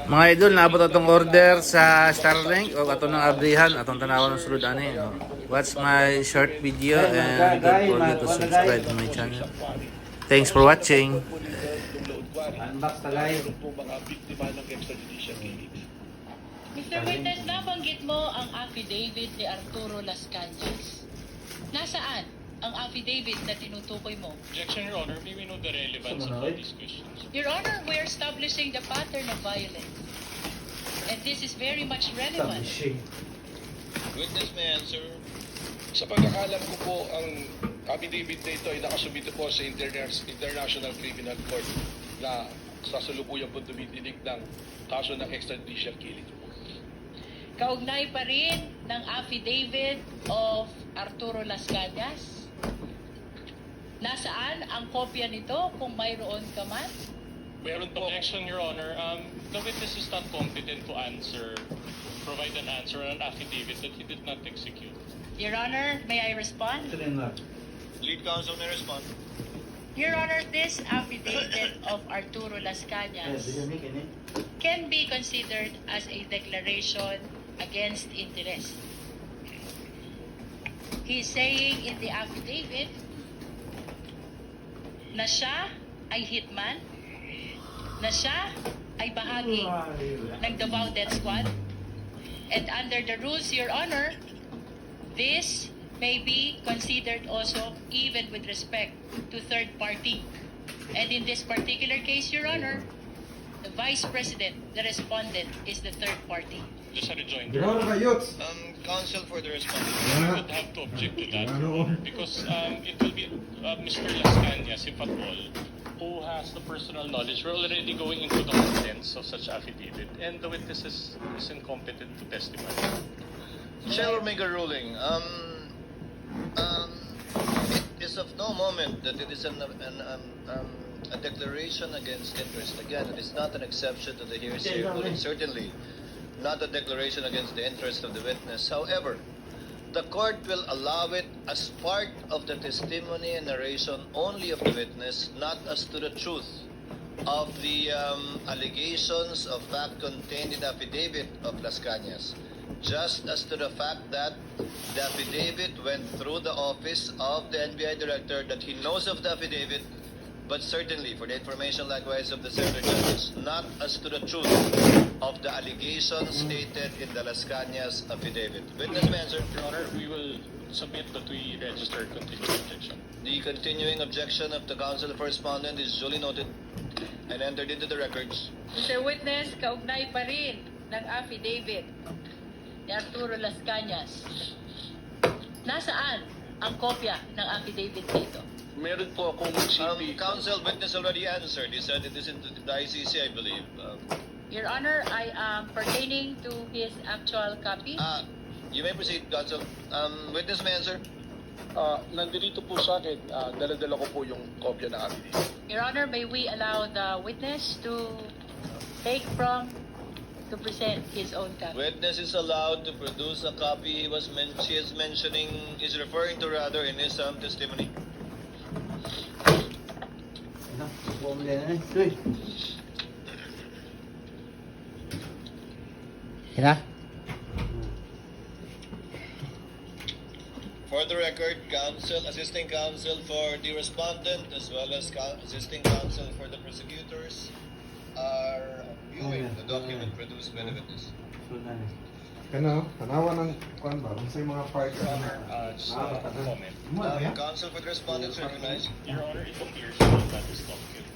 Mga idol, naabot atong order sa Starlink o atong nang abrihan, atong tanawan ng sulod ani. Watch my short video and don't forget to subscribe to my channel. Thanks for watching. Unbox tagay. Mr. Witness, nabanggit mo ang affidavit ni Arturo Las Cañas. Nasaan ang affidavit na tinutukoy mo? Objection, Your Honor. May we know the relevance of all these questions? Your Honor, we're establishing the pattern of violence. And this is very much relevant. Witness may answer. Sa pagkakalam ko po, ang affidavit na ito ay nakasubito po sa International Criminal Court na sasalubuyang po tumidinig ng kaso ng extrajudicial killing. Kaugnay pa rin ng affidavit of Arturo Las Cañas. Nasaan ang kopya nito kung mayroon ka man? Meron po. Objection, Your Honor. The witness is not competent to provide an answer on an affidavit that he did not execute. Your Honor, may I respond? Lead counsel may respond. Your Honor, this affidavit of Arturo Las Cañas can be considered as a declaration against interest. He's saying in the affidavit na siya ay hitman, na siya ay bahagi ng Davao Death Squad. And under the rules, Your Honor, this may be considered also even with respect to third party. And in this particular case, Your Honor, the Vice President, the respondent, is the third party. Just a rejoinder. Ginawa na kayo. Counsel for the response. We would have to object to that, Your Honor, because it will be Mr. Las Cañas, if at all, who has the personal knowledge. We're already going into the contents of such affidavit, and the witness is incompetent to testify. Chair will make a ruling. It is of no moment that it is a declaration against interest. Again, it is not an exception to the hearsay ruling. Certainly not a declaration against the interest of the witness. However, the court will allow it as part of the testimony and narration only of the witness, not as to the truth of the allegations of fact contained in the affidavit of Las Cañas. Just as to the fact that the affidavit went through the office of the NBI director, that he knows of the affidavit, but certainly for the information likewise of the Senator Judges, not as to the truth of the allegations stated in the Las Cañas affidavit. Witness may answer. Your Honor, we will submit that we register continuing objection. The continuing objection of the counsel for respondent is duly noted and entered into the records. Mr. Witness, kaugnay pa rin ng affidavit ni Arturo Las Cañas. Nasaan ang kopya ng affidavit nito? Meron po akong counsel witness already answered. He said it is in the ICC, I believe. Your Honor, I am pertaining to his actual copy. You may proceed, counsel. Witness may answer. Nandito po sa akin, dala-dala ko po yung kopya ng affidavit. Your Honor, may we allow the witness to present his own copy? Witness is allowed to produce a copy she is mentioning, is referring to rather in his testimony. Kira? For the record, assisting counsel for the respondent as well as assisting counsel for the prosecutors are viewing the document produced by the witness. Kano, tanawa ng kuan ba? Kung sa mga parts Your Honor, just a comment. Counsel for the respondent is recognized. Your Honor, it appears that this document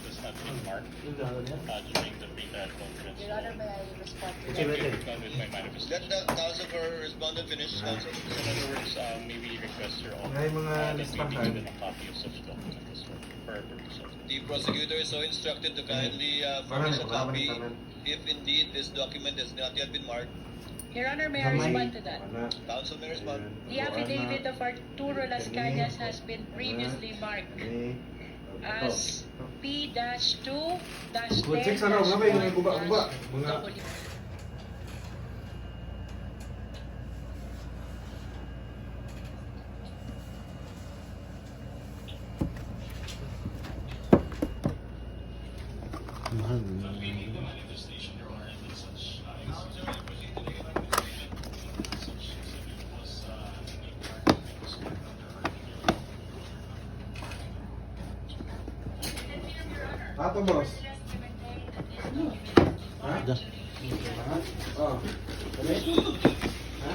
has not been marked during the pre-trial conference. Your Honor, may I respond to Okay, that? with my manifestation. Let the counsel for respondent finish. Counsel. So in other words, may we request Your Honor May mga that we be listahan. given a copy of such document as well for our purposes. The prosecutor is so instructed to kindly furnish a copy if indeed this document has not yet been marked. Your Honor, may I respond to that? Counsel may respond. The affidavit of Arturo Las Cañas has been previously marked as P-2-10-W. Check sana, mga ba yung guba-guba? So we need to manifest Ato, boss. Ha? Oh. Kami? Ha?